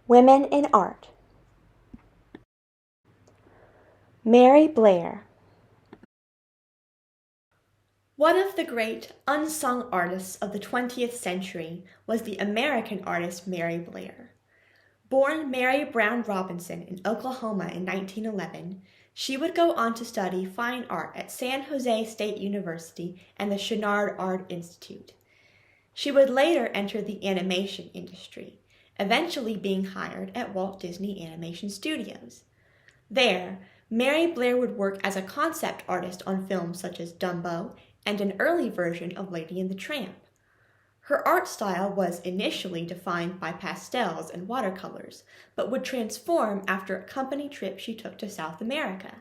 Women in Art. Mary Blair. One of the great unsung artists of the 20th century was the American artist Mary Blair. Born Mary Brown Robinson in Oklahoma in 1911, she would go on to study fine art at San Jose State University and the Chouinard Art Institute. She would later enter the animation industry, eventually being hired at Walt Disney Animation Studios. There, Mary Blair would work as a concept artist on films such as Dumbo and an early version of Lady and the Tramp. Her art style was initially defined by pastels and watercolors, but would transform after a company trip she took to South America.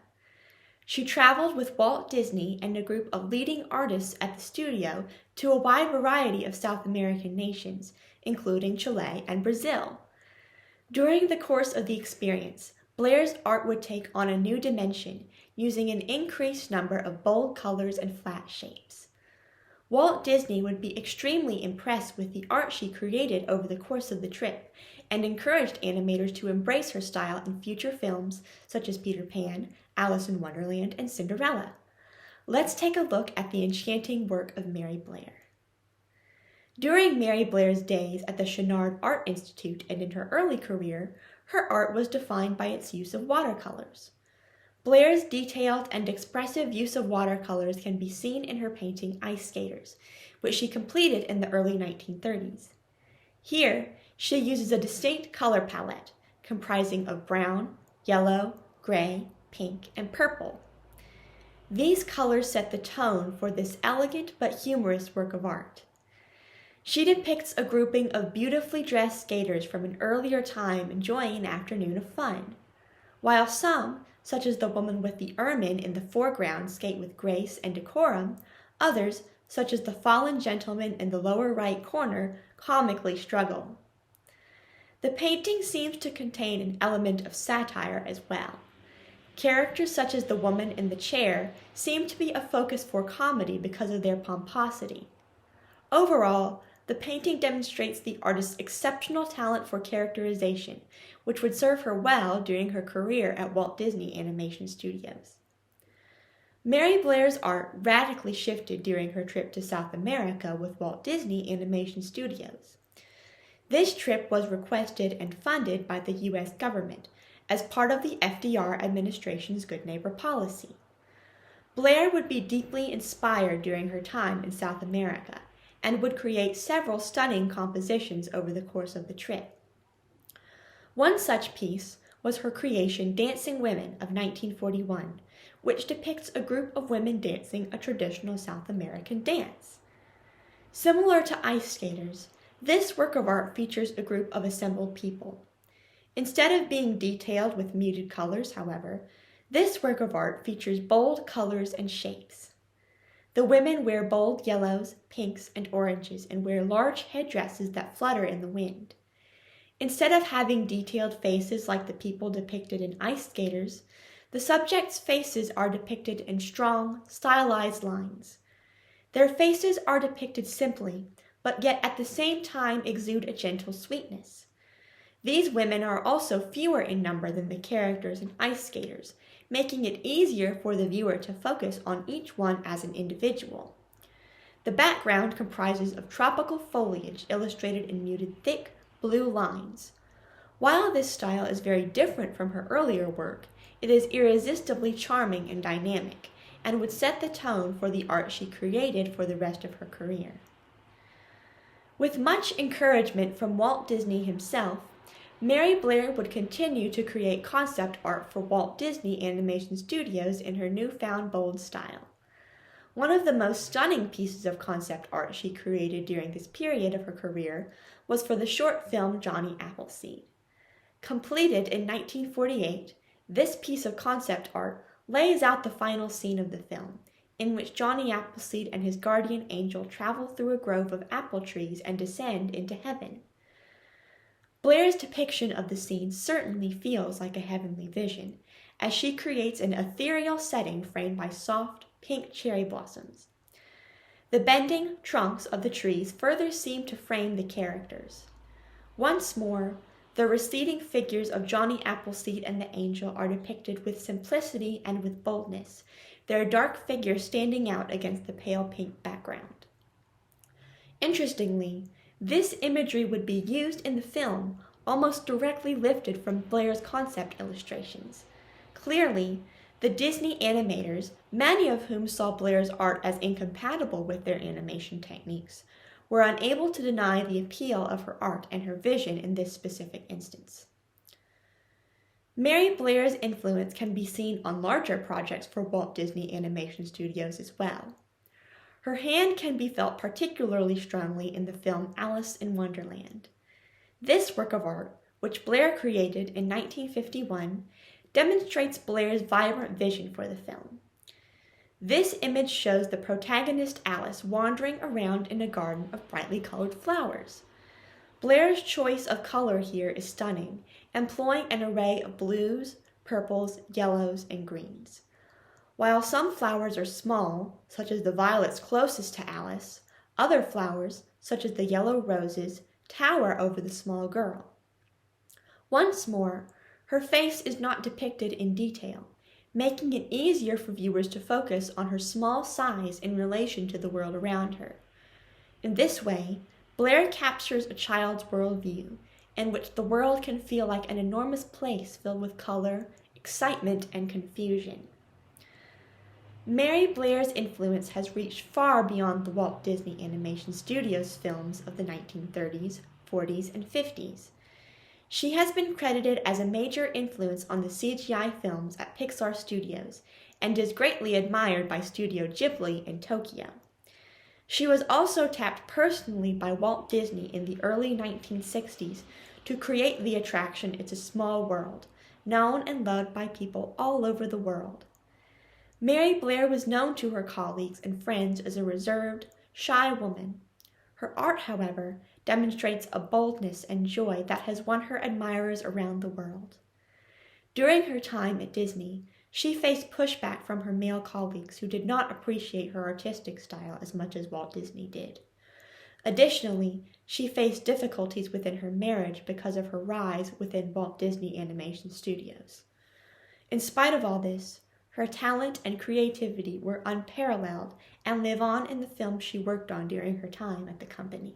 She traveled with Walt Disney and a group of leading artists at the studio to a wide variety of South American nations, including Chile and Brazil. During the course of the experience, Blair's art would take on a new dimension, using an increased number of bold colors and flat shapes. Walt Disney would be extremely impressed with the art she created over the course of the trip, and encouraged animators to embrace her style in future films such as Peter Pan, Alice in Wonderland, and Cinderella. Let's take a look at the enchanting work of Mary Blair. During Mary Blair's days at the Chouinard Art Institute and in her early career, her art was defined by its use of watercolors. Blair's detailed and expressive use of watercolors can be seen in her painting Ice Skaters, which she completed in the early 1930s. Here, she uses a distinct color palette comprising of brown, yellow, gray, pink, and purple. These colors set the tone for this elegant but humorous work of art. She depicts a grouping of beautifully dressed skaters from an earlier time enjoying an afternoon of fun. While some, such as the woman with the ermine in the foreground, skate with grace and decorum, others, such as the fallen gentleman in the lower right corner, comically struggle. The painting seems to contain an element of satire as well. Characters such as the woman in the chair seem to be a focus for comedy because of their pomposity. Overall, the painting demonstrates the artist's exceptional talent for characterization, which would serve her well during her career at Walt Disney Animation Studios. Mary Blair's art radically shifted during her trip to South America with Walt Disney Animation Studios. This trip was requested and funded by the U.S. government as part of the FDR administration's Good Neighbor policy. Blair would be deeply inspired during her time in South America, and would create several stunning compositions over the course of the trip. One such piece was her creation Dancing Women of 1941, which depicts a group of women dancing a traditional South American dance. Similar to Ice Skaters, this work of art features a group of assembled people. Instead of being detailed with muted colors, however, this work of art features bold colors and shapes. The women wear bold yellows, pinks, and oranges and wear large headdresses that flutter in the wind. Instead of having detailed faces like the people depicted in Ice Skaters, the subjects' faces are depicted in strong, stylized lines. Their faces are depicted simply, but yet at the same time exude a gentle sweetness. These women are also fewer in number than the characters in Ice Skaters, making it easier for the viewer to focus on each one as an individual. The background comprises of tropical foliage illustrated in muted thick blue lines. While this style is very different from her earlier work, it is irresistibly charming and dynamic, and would set the tone for the art she created for the rest of her career. With much encouragement from Walt Disney himself, Mary Blair would continue to create concept art for Walt Disney Animation Studios in her newfound bold style. One of the most stunning pieces of concept art she created during this period of her career was for the short film Johnny Appleseed. Completed in 1948, this piece of concept art lays out the final scene of the film, in which Johnny Appleseed and his guardian angel travel through a grove of apple trees and descend into heaven. Blair's depiction of the scene certainly feels like a heavenly vision, as she creates an ethereal setting framed by soft, pink cherry blossoms. The bending trunks of the trees further seem to frame the characters. Once more, The receding figures of Johnny Appleseed and the angel are depicted with simplicity and with boldness, their dark figures standing out against the pale pink background. Interestingly, this imagery would be used in the film, almost directly lifted from Blair's concept illustrations. Clearly, the Disney animators, many of whom saw Blair's art as incompatible with their animation techniques, were unable to deny the appeal of her art and her vision in this specific instance. Mary Blair's influence can be seen on larger projects for Walt Disney Animation Studios as well. Her hand can be felt particularly strongly in the film Alice in Wonderland. This work of art, which Blair created in 1951, demonstrates Blair's vibrant vision for the film. This image shows the protagonist Alice wandering around in a garden of brightly colored flowers. Blair's choice of color here is stunning, employing an array of blues, purples, yellows, and greens. While some flowers are small, such as the violets closest to Alice, other flowers, such as the yellow roses, tower over the small girl. Once more, her face is not depicted in detail, making it easier for viewers to focus on her small size in relation to the world around her. In this way, Blair captures a child's worldview, in which the world can feel like an enormous place filled with color, excitement, and confusion. Mary Blair's influence has reached far beyond the Walt Disney Animation Studios films of the 1930s, 40s, and 50s. She has been credited as a major influence on the CGI films at Pixar Studios and is greatly admired by Studio Ghibli in Tokyo. She was also tapped personally by Walt Disney in the early 1960s to create the attraction It's a Small World, known and loved by people all over the world. Mary Blair was known to her colleagues and friends as a reserved, shy woman. Her art, however, demonstrates a boldness and joy that has won her admirers around the world. During her time at Disney, she faced pushback from her male colleagues who did not appreciate her artistic style as much as Walt Disney did. Additionally, she faced difficulties within her marriage because of her rise within Walt Disney Animation Studios. In spite of all this, her talent and creativity were unparalleled and live on in the films she worked on during her time at the company.